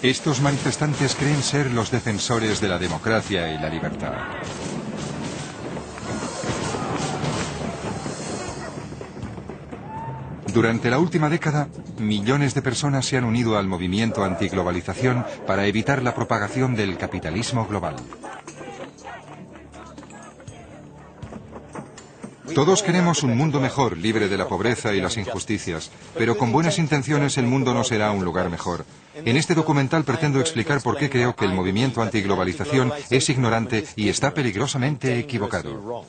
Estos manifestantes creen ser los defensores de la democracia y la libertad. Durante la última década, millones de personas se han unido al movimiento antiglobalización para evitar la propagación del capitalismo global. Todos queremos un mundo mejor, libre de la pobreza y las injusticias, pero con buenas intenciones el mundo no será un lugar mejor. En este documental pretendo explicar por qué creo que el movimiento antiglobalización es ignorante y está peligrosamente equivocado.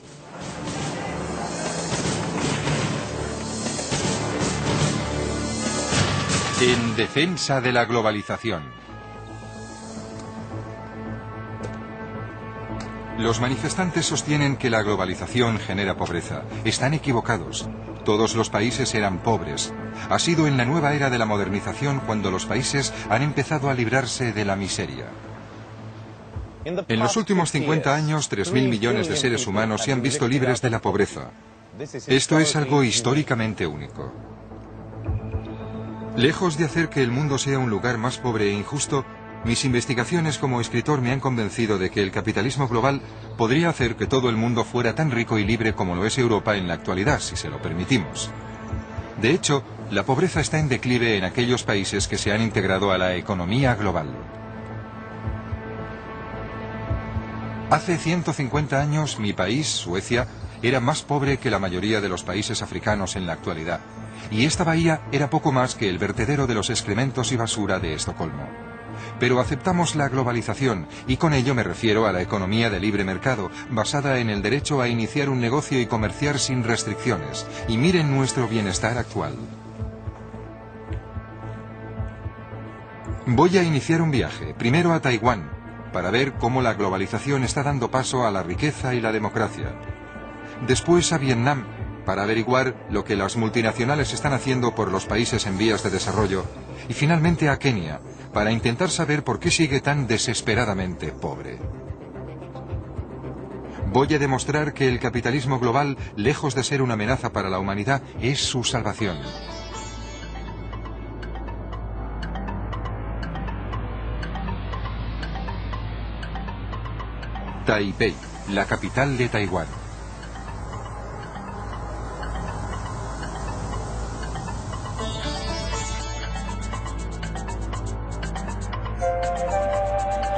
En defensa de la globalización. Los manifestantes sostienen que la globalización genera pobreza. Están equivocados. Todos los países eran pobres. Ha sido en la nueva era de la modernización cuando los países han empezado a librarse de la miseria. En los últimos 50 años, 3.000 millones de seres humanos se han visto libres de la pobreza. Esto es algo históricamente único. Lejos de hacer que el mundo sea un lugar más pobre e injusto, mis investigaciones como escritor me han convencido de que el capitalismo global podría hacer que todo el mundo fuera tan rico y libre como lo es Europa en la actualidad, si se lo permitimos. De hecho, la pobreza está en declive en aquellos países que se han integrado a la economía global. Hace 150 años, mi país, Suecia, era más pobre que la mayoría de los países africanos en la actualidad. Y esta bahía era poco más que el vertedero de los excrementos y basura de Estocolmo. Pero aceptamos la globalización, y con ello me refiero a la economía de libre mercado, basada en el derecho a iniciar un negocio y comerciar sin restricciones. Y miren nuestro bienestar actual. Voy a iniciar un viaje, primero a Taiwán, para ver cómo la globalización está dando paso a la riqueza y la democracia. Después a Vietnam, para averiguar lo que las multinacionales están haciendo por los países en vías de desarrollo, y finalmente a Kenia, para intentar saber por qué sigue tan desesperadamente pobre. Voy a demostrar que el capitalismo global, lejos de ser una amenaza para la humanidad, es su salvación. Taipei, la capital de Taiwán.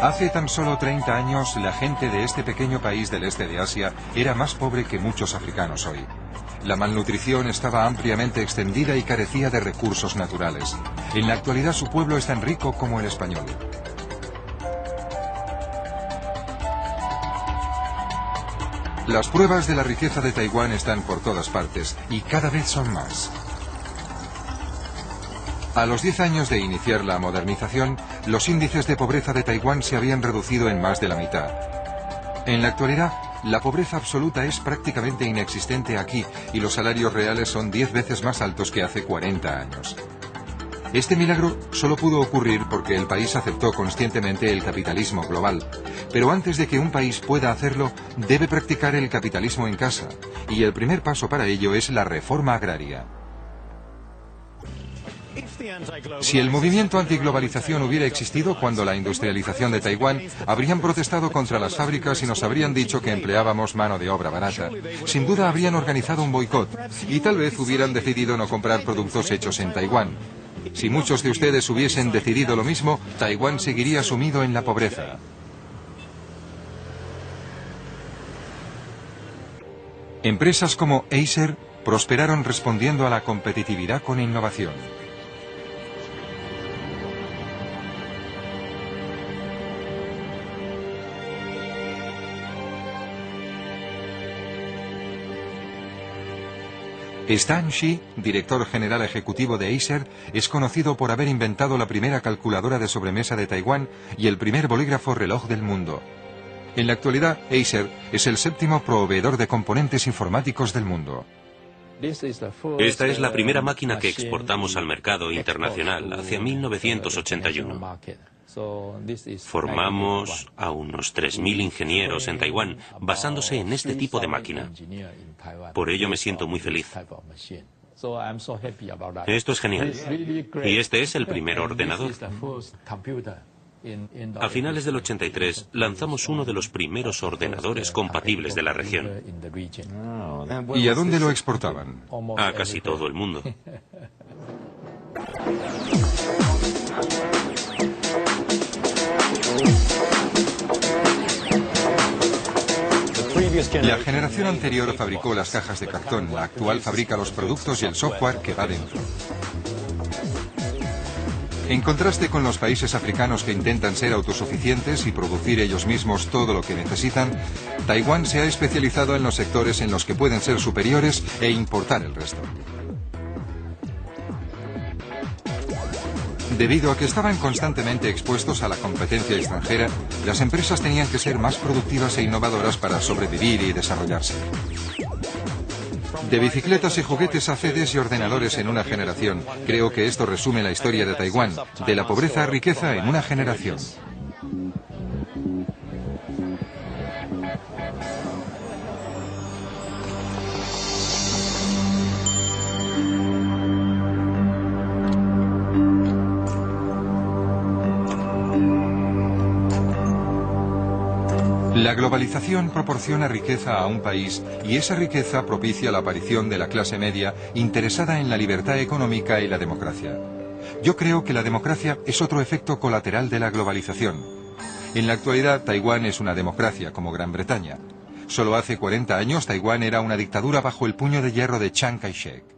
Hace tan solo 30 años, la gente de este pequeño país del este de Asia era más pobre que muchos africanos hoy. La malnutrición estaba ampliamente extendida y carecía de recursos naturales. En la actualidad su pueblo es tan rico como el español. Las pruebas de la riqueza de Taiwán están por todas partes, y cada vez son más. A los 10 años de iniciar la modernización, los índices de pobreza de Taiwán se habían reducido en más de la mitad. En la actualidad, la pobreza absoluta es prácticamente inexistente aquí y los salarios reales son 10 veces más altos que hace 40 años. Este milagro solo pudo ocurrir porque el país aceptó conscientemente el capitalismo global. Pero antes de que un país pueda hacerlo, debe practicar el capitalismo en casa. Y el primer paso para ello es la reforma agraria. Si el movimiento antiglobalización hubiera existido cuando la industrialización de Taiwán, habrían protestado contra las fábricas y nos habrían dicho que empleábamos mano de obra barata. Sin duda habrían organizado un boicot y tal vez hubieran decidido no comprar productos hechos en Taiwán. Si muchos de ustedes hubiesen decidido lo mismo, Taiwán seguiría sumido en la pobreza. Empresas como Acer prosperaron respondiendo a la competitividad con innovación. Stan Shi, director general ejecutivo de Acer, es conocido por haber inventado la primera calculadora de sobremesa de Taiwán y el primer bolígrafo reloj del mundo. En la actualidad, Acer es el séptimo proveedor de componentes informáticos del mundo. Esta es la primera máquina que exportamos al mercado internacional hacia 1981. Formamos a unos 3.000 ingenieros en Taiwán basándose en este tipo de máquina. Por ello me siento muy feliz. Esto es genial. Y este es el primer ordenador. A finales del 83 lanzamos uno de los primeros ordenadores compatibles de la región. ¿Y a dónde lo exportaban? A casi todo el mundo. La generación anterior fabricó las cajas de cartón, la actual fabrica los productos y el software que va dentro. En contraste con los países africanos que intentan ser autosuficientes y producir ellos mismos todo lo que necesitan, Taiwán se ha especializado en los sectores en los que pueden ser superiores e importar el resto. Debido a que estaban constantemente expuestos a la competencia extranjera, las empresas tenían que ser más productivas e innovadoras para sobrevivir y desarrollarse. De bicicletas y juguetes a CDs y ordenadores en una generación, creo que esto resume la historia de Taiwán, de la pobreza a riqueza en una generación. La globalización proporciona riqueza a un país y esa riqueza propicia la aparición de la clase media interesada en la libertad económica y la democracia. Yo creo que la democracia es otro efecto colateral de la globalización. En la actualidad, Taiwán es una democracia como Gran Bretaña. Solo hace 40 años Taiwán era una dictadura bajo el puño de hierro de Chiang Kai-shek.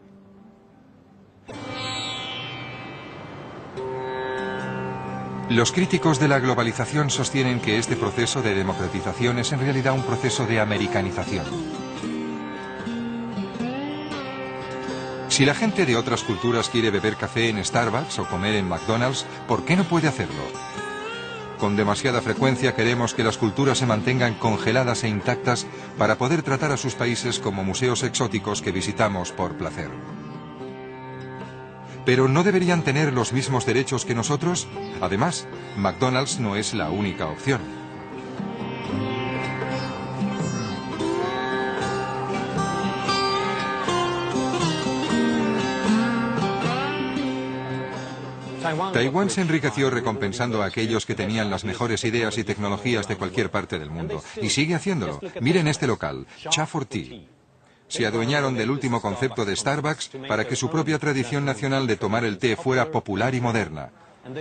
Los críticos de la globalización sostienen que este proceso de democratización es en realidad un proceso de americanización. Si la gente de otras culturas quiere beber café en Starbucks o comer en McDonald's, ¿por qué no puede hacerlo? Con demasiada frecuencia queremos que las culturas se mantengan congeladas e intactas para poder tratar a sus países como museos exóticos que visitamos por placer. ¿Pero no deberían tener los mismos derechos que nosotros? Además, McDonald's no es la única opción. Taiwán se enriqueció recompensando a aquellos que tenían las mejores ideas y tecnologías de cualquier parte del mundo. Y sigue haciéndolo. Miren este local, Cha for Tea. Se adueñaron del último concepto de Starbucks para que su propia tradición nacional de tomar el té fuera popular y moderna.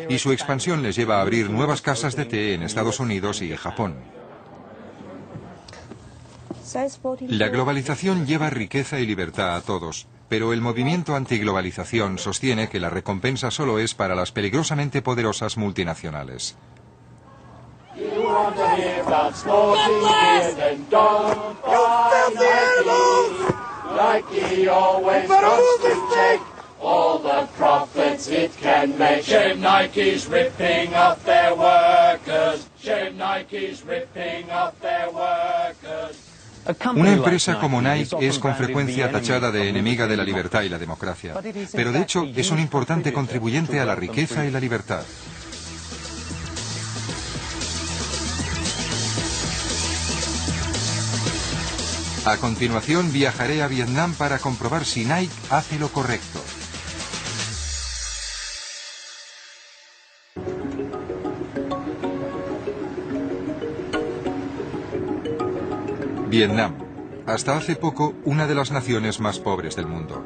Y su expansión les lleva a abrir nuevas casas de té en Estados Unidos y Japón. La globalización lleva riqueza y libertad a todos, pero el movimiento antiglobalización sostiene que la recompensa solo es para las peligrosamente poderosas multinacionales. All the profits it can make. Shame Nike's ripping off their workers. Shame Nike's ripping off their workers. Una empresa como Nike es con frecuencia tachada de enemiga de la libertad y la democracia, pero de hecho es un importante contribuyente a la riqueza y la libertad. A continuación viajaré a Vietnam para comprobar si Nike hace lo correcto. Vietnam, hasta hace poco una de las naciones más pobres del mundo.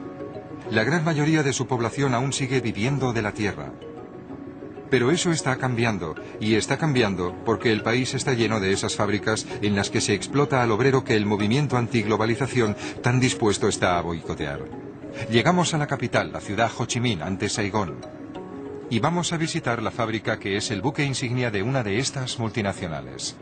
La gran mayoría de su población aún sigue viviendo de la tierra. Pero eso está cambiando, y está cambiando porque el país está lleno de esas fábricas en las que se explota al obrero que el movimiento antiglobalización tan dispuesto está a boicotear. Llegamos a la capital, la ciudad Ho Chi Minh, ante Saigón, y vamos a visitar la fábrica que es el buque insignia de una de estas multinacionales.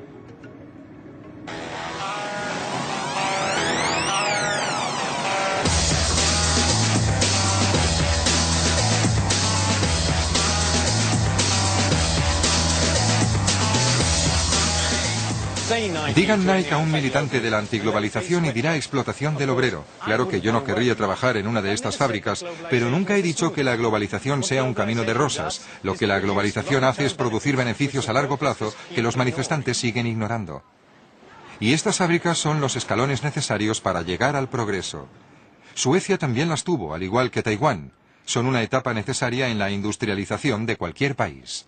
Digan Nike a un militante de la antiglobalización y dirá explotación del obrero. Claro que yo no querría trabajar en una de estas fábricas, pero nunca he dicho que la globalización sea un camino de rosas. Lo que la globalización hace es producir beneficios a largo plazo que los manifestantes siguen ignorando. Y estas fábricas son los escalones necesarios para llegar al progreso. Suecia también las tuvo, al igual que Taiwán. Son una etapa necesaria en la industrialización de cualquier país.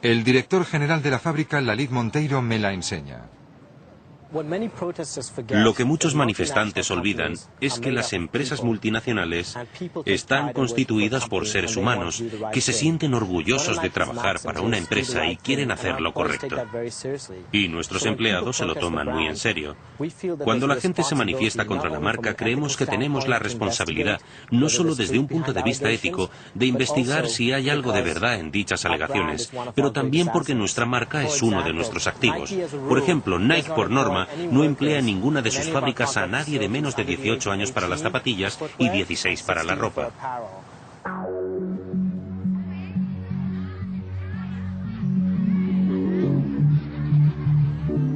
El director general de la fábrica, Lalit Monteiro, me la enseña. Lo que muchos manifestantes olvidan es que las empresas multinacionales están constituidas por seres humanos que se sienten orgullosos de trabajar para una empresa y quieren hacer lo correcto. Y nuestros empleados se lo toman muy en serio. Cuando la gente se manifiesta contra la marca, creemos que tenemos la responsabilidad, no solo desde un punto de vista ético, de investigar si hay algo de verdad en dichas alegaciones, pero también porque nuestra marca es uno de nuestros activos. Por ejemplo, Nike, por norma, no emplea en ninguna de sus fábricas a nadie de menos de 18 años para las zapatillas y 16 para la ropa.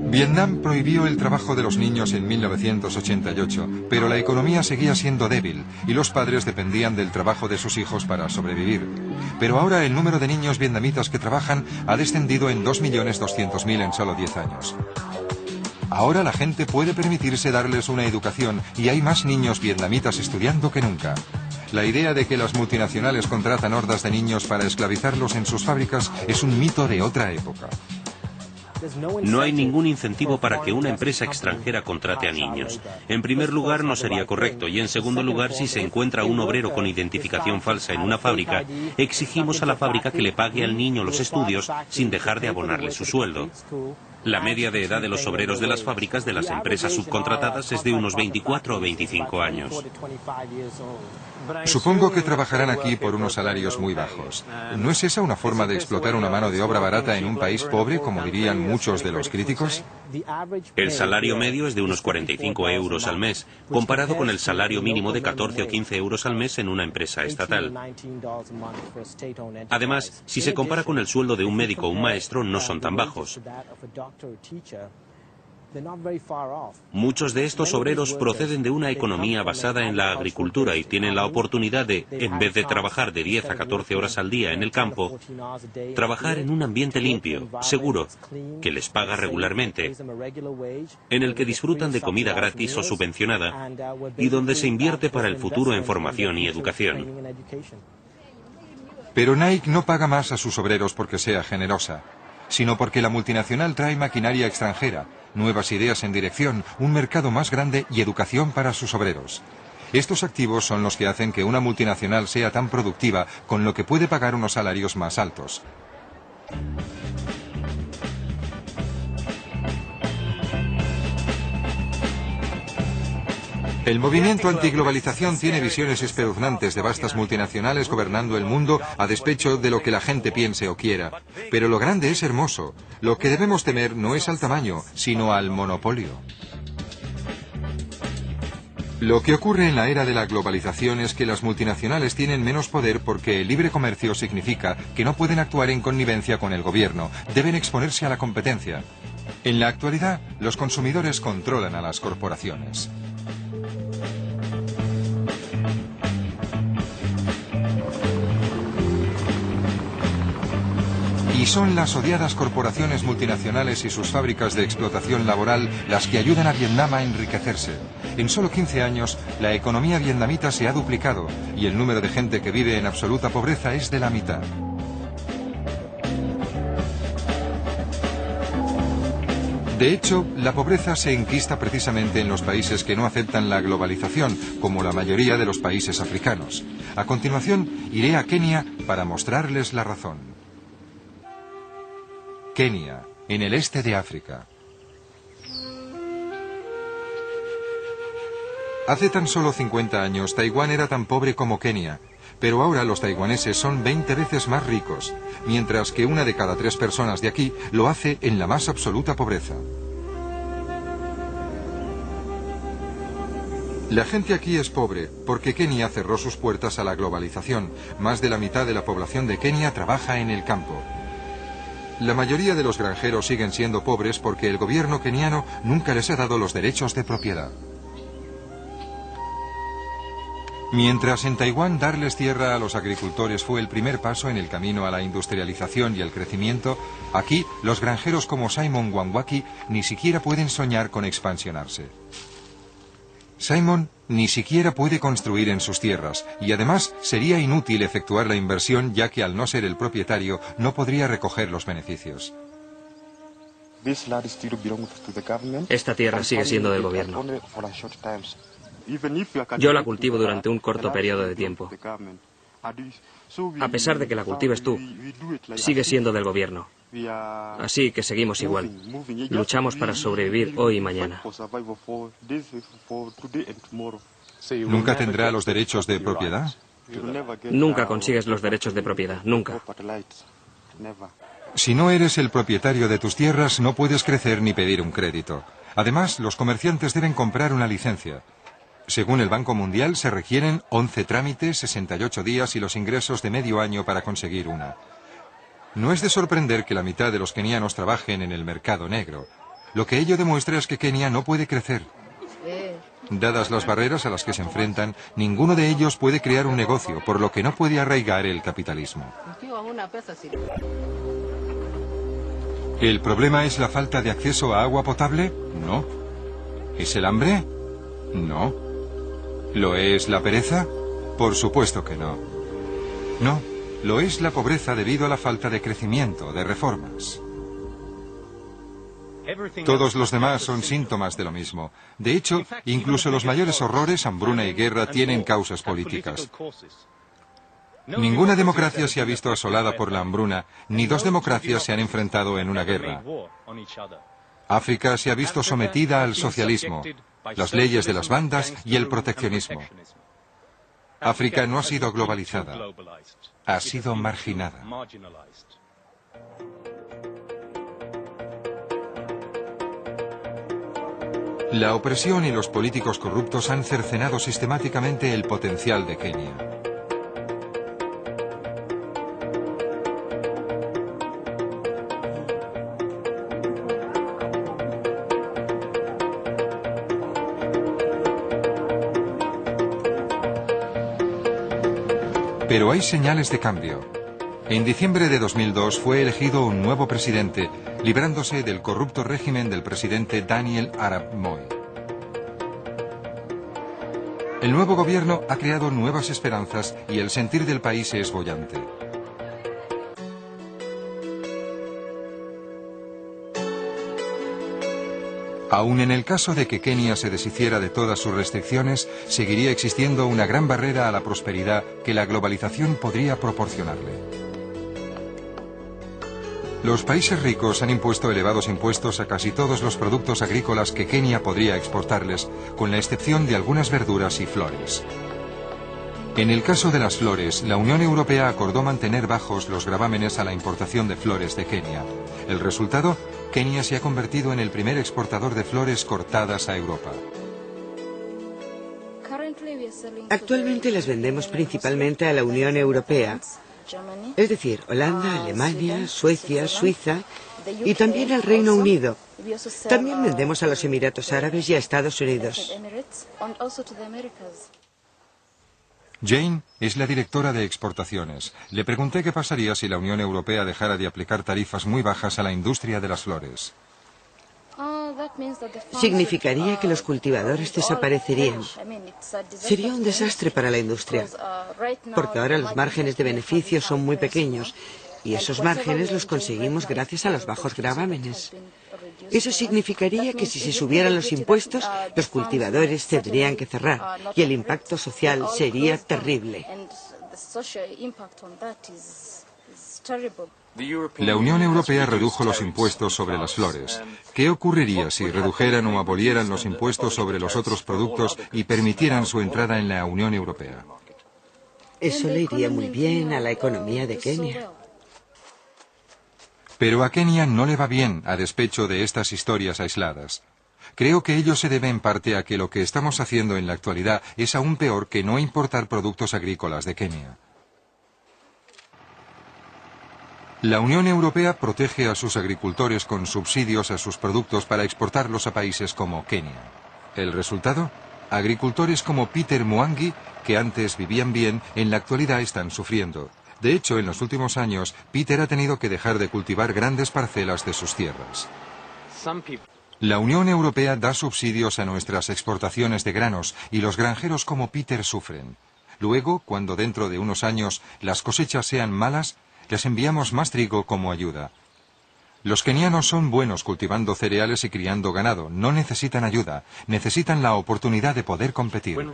Vietnam prohibió el trabajo de los niños en 1988, pero la economía seguía siendo débil y los padres dependían del trabajo de sus hijos para sobrevivir. Pero ahora el número de niños vietnamitas que trabajan ha descendido en 2.200.000 en solo 10 años. Ahora la gente puede permitirse darles una educación y hay más niños vietnamitas estudiando que nunca. La idea de que las multinacionales contratan hordas de niños para esclavizarlos en sus fábricas es un mito de otra época. No hay ningún incentivo para que una empresa extranjera contrate a niños. En primer lugar, no sería correcto, y en segundo lugar, si se encuentra un obrero con identificación falsa en una fábrica, exigimos a la fábrica que le pague al niño los estudios sin dejar de abonarle su sueldo. La media de edad de los obreros de las fábricas de las empresas subcontratadas es de unos 24 o 25 años. Supongo que trabajarán aquí por unos salarios muy bajos. ¿No es esa una forma de explotar una mano de obra barata en un país pobre, como dirían muchos de los críticos? El salario medio es de unos 45 euros al mes, comparado con el salario mínimo de 14 o 15 euros al mes en una empresa estatal. Además, si se compara con el sueldo de un médico o un maestro, no son tan bajos. Muchos de estos obreros proceden de una economía basada en la agricultura y tienen la oportunidad de, en vez de trabajar de 10 a 14 horas al día en el campo, trabajar en un ambiente limpio, seguro, que les paga regularmente, en el que disfrutan de comida gratis o subvencionada y donde se invierte para el futuro en formación y educación. Pero Nike no paga más a sus obreros porque sea generosa, sino porque la multinacional trae maquinaria extranjera, nuevas ideas en dirección, un mercado más grande y educación para sus obreros. Estos activos son los que hacen que una multinacional sea tan productiva, con lo que puede pagar unos salarios más altos. El movimiento antiglobalización tiene visiones espeluznantes de vastas multinacionales gobernando el mundo a despecho de lo que la gente piense o quiera. Pero lo grande es hermoso. Lo que debemos temer no es al tamaño, sino al monopolio. Lo que ocurre en la era de la globalización es que las multinacionales tienen menos poder porque el libre comercio significa que no pueden actuar en connivencia con el gobierno, deben exponerse a la competencia. En la actualidad, los consumidores controlan a las corporaciones. Y son las odiadas corporaciones multinacionales y sus fábricas de explotación laboral las que ayudan a Vietnam a enriquecerse. En solo 15 años, la economía vietnamita se ha duplicado y el número de gente que vive en absoluta pobreza es de la mitad. De hecho, la pobreza se enquista precisamente en los países que no aceptan la globalización, como la mayoría de los países africanos. A continuación, iré a Kenia para mostrarles la razón. Kenia, en el este de África. Hace tan solo 50 años, Taiwán era tan pobre como Kenia, pero ahora los taiwaneses son 20 veces más ricos, mientras que una de cada 3 personas de aquí lo hace en la más absoluta pobreza. La gente aquí es pobre porque Kenia cerró sus puertas a la globalización. Más de la mitad de la población de Kenia trabaja en el campo. La mayoría de los granjeros siguen siendo pobres porque el gobierno keniano nunca les ha dado los derechos de propiedad. Mientras en Taiwán darles tierra a los agricultores fue el primer paso en el camino a la industrialización y el crecimiento, aquí los granjeros como Simon Wangwaki ni siquiera pueden soñar con expansionarse. Simon ni siquiera puede construir en sus tierras, y además sería inútil efectuar la inversión, ya que al no ser el propietario no podría recoger los beneficios. Esta tierra sigue siendo del gobierno. Yo la cultivo durante un corto periodo de tiempo. A pesar de que la cultives tú, sigue siendo del gobierno. Así que seguimos igual. Luchamos para sobrevivir hoy y mañana. ¿Nunca tendrá los derechos de propiedad? Nunca consigues los derechos de propiedad, nunca. Si no eres el propietario de tus tierras, no puedes crecer ni pedir un crédito. Además, los comerciantes deben comprar una licencia. Según el Banco Mundial, se requieren 11 trámites, 68 días y los ingresos de medio año para conseguir una. No es de sorprender que la mitad de los kenianos trabajen en el mercado negro. Lo que ello demuestra es que Kenia no puede crecer. Dadas las barreras a las que se enfrentan, ninguno de ellos puede crear un negocio, por lo que no puede arraigar el capitalismo. ¿El problema es la falta de acceso a agua potable? No. ¿Es el hambre? No. ¿Lo es la pereza? Por supuesto que no. No, lo es la pobreza debido a la falta de crecimiento, de reformas. Todos los demás son síntomas de lo mismo. De hecho, incluso los mayores horrores, hambruna y guerra, tienen causas políticas. Ninguna democracia se ha visto asolada por la hambruna, ni dos democracias se han enfrentado en una guerra. África se ha visto sometida al socialismo, las leyes de las bandas y el proteccionismo. África no ha sido globalizada, ha sido marginada. La opresión y los políticos corruptos han cercenado sistemáticamente el potencial de Kenia. Pero hay señales de cambio. En diciembre de 2002 fue elegido un nuevo presidente, librándose del corrupto régimen del presidente Daniel Arap Moi. El nuevo gobierno ha creado nuevas esperanzas y el sentir del país es boyante. Aun en el caso de que Kenia se deshiciera de todas sus restricciones, seguiría existiendo una gran barrera a la prosperidad que la globalización podría proporcionarle. Los países ricos han impuesto elevados impuestos a casi todos los productos agrícolas que Kenia podría exportarles, con la excepción de algunas verduras y flores. En el caso de las flores, la Unión Europea acordó mantener bajos los gravámenes a la importación de flores de Kenia. El resultado, Kenia se ha convertido en el primer exportador de flores cortadas a Europa. Actualmente las vendemos principalmente a la Unión Europea, es decir, Holanda, Alemania, Suecia, Suiza y también al Reino Unido. También vendemos a los Emiratos Árabes y a Estados Unidos. Jane es la directora de exportaciones. Le pregunté qué pasaría si la Unión Europea dejara de aplicar tarifas muy bajas a la industria de las flores. Significaría que los cultivadores desaparecerían. Sería un desastre para la industria, porque ahora los márgenes de beneficio son muy pequeños y esos márgenes los conseguimos gracias a los bajos gravámenes. Eso significaría que si se subieran los impuestos, los cultivadores tendrían que cerrar y el impacto social sería terrible. La Unión Europea redujo los impuestos sobre las flores. ¿Qué ocurriría si redujeran o abolieran los impuestos sobre los otros productos y permitieran su entrada en la Unión Europea? Eso le iría muy bien a la economía de Kenia. Pero a Kenia no le va bien a despecho de estas historias aisladas. Creo que ello se debe en parte a que lo que estamos haciendo en la actualidad es aún peor que no importar productos agrícolas de Kenia. La Unión Europea protege a sus agricultores con subsidios a sus productos para exportarlos a países como Kenia. ¿El resultado? Agricultores como Peter Mwangi, que antes vivían bien, en la actualidad están sufriendo. De hecho, en los últimos años, Peter ha tenido que dejar de cultivar grandes parcelas de sus tierras. La Unión Europea da subsidios a nuestras exportaciones de granos y los granjeros como Peter sufren. Luego, cuando dentro de unos años las cosechas sean malas, les enviamos más trigo como ayuda. Los kenianos son buenos cultivando cereales y criando ganado, no necesitan ayuda, necesitan la oportunidad de poder competir.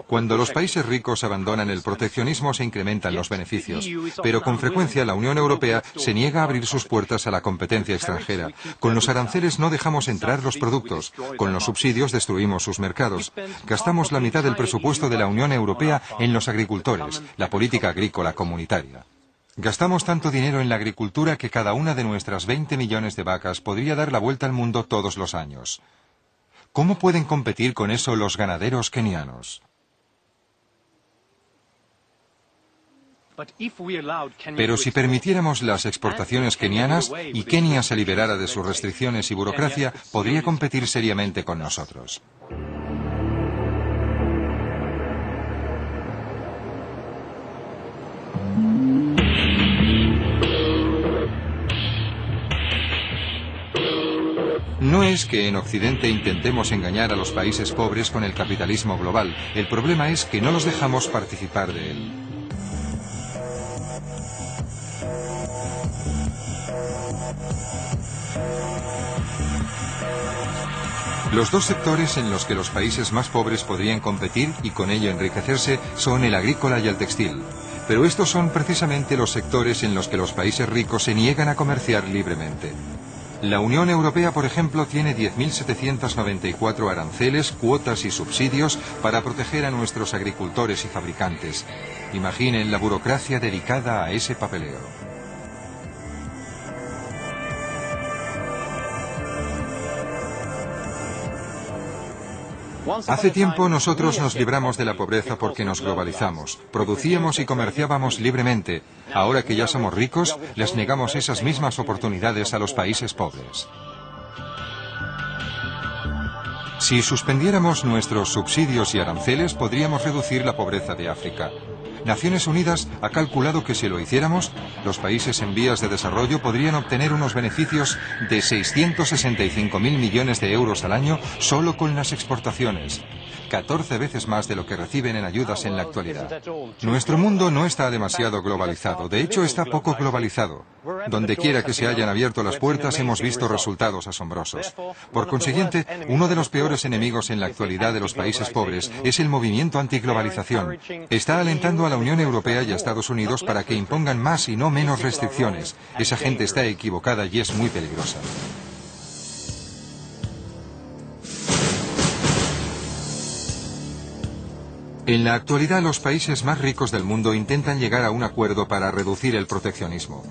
Cuando los países ricos abandonan el proteccionismo se incrementan los beneficios, pero con frecuencia la Unión Europea se niega a abrir sus puertas a la competencia extranjera. Con los aranceles no dejamos entrar los productos, con los subsidios destruimos sus mercados. Gastamos la mitad del presupuesto de la Unión Europea en los agricultores, la política agrícola comunitaria. Gastamos tanto dinero en la agricultura que cada una de nuestras 20 millones de vacas podría dar la vuelta al mundo todos los años. ¿Cómo pueden competir con eso los ganaderos kenianos? Pero si permitiéramos las exportaciones kenianas y Kenia se liberara de sus restricciones y burocracia, podría competir seriamente con nosotros. No es que en Occidente intentemos engañar a los países pobres con el capitalismo global. El problema es que no los dejamos participar de él. Los dos sectores en los que los países más pobres podrían competir y con ello enriquecerse son el agrícola y el textil. Pero estos son precisamente los sectores en los que los países ricos se niegan a comerciar libremente. La Unión Europea, por ejemplo, tiene 10.794 aranceles, cuotas y subsidios para proteger a nuestros agricultores y fabricantes. Imaginen la burocracia dedicada a ese papeleo. Hace tiempo nosotros nos libramos de la pobreza porque nos globalizamos. Producíamos y comerciábamos libremente. Ahora que ya somos ricos, les negamos esas mismas oportunidades a los países pobres. Si suspendiéramos nuestros subsidios y aranceles, podríamos reducir la pobreza de África. Naciones Unidas ha calculado que si lo hiciéramos, los países en vías de desarrollo podrían obtener unos beneficios de 665.000 millones de euros al año solo con las exportaciones, 14 veces más de lo que reciben en ayudas en la actualidad. Nuestro mundo no está demasiado globalizado, de hecho está poco globalizado. Donde quiera que se hayan abierto las puertas hemos visto resultados asombrosos. Por consiguiente, uno de los peores enemigos en la actualidad de los países pobres es el movimiento antiglobalización. Está alentando a la Unión Europea y a Estados Unidos para que impongan más y no menos restricciones. Esa gente está equivocada y es muy peligrosa. En la actualidad, los países más ricos del mundo intentan llegar a un acuerdo para reducir el proteccionismo.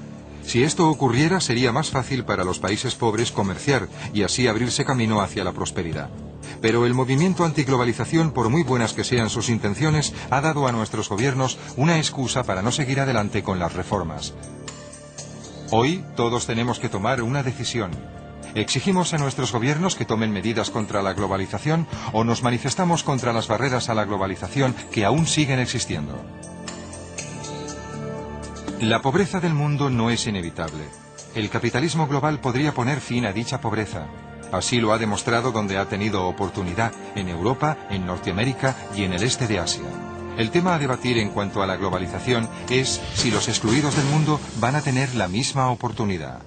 Si esto ocurriera, sería más fácil para los países pobres comerciar y así abrirse camino hacia la prosperidad. Pero el movimiento antiglobalización, por muy buenas que sean sus intenciones, ha dado a nuestros gobiernos una excusa para no seguir adelante con las reformas. Hoy todos tenemos que tomar una decisión. ¿Exigimos a nuestros gobiernos que tomen medidas contra la globalización o nos manifestamos contra las barreras a la globalización que aún siguen existiendo? La pobreza del mundo no es inevitable. El capitalismo global podría poner fin a dicha pobreza. Así lo ha demostrado donde ha tenido oportunidad, en Europa, en Norteamérica y en el este de Asia. El tema a debatir en cuanto a la globalización es si los excluidos del mundo van a tener la misma oportunidad.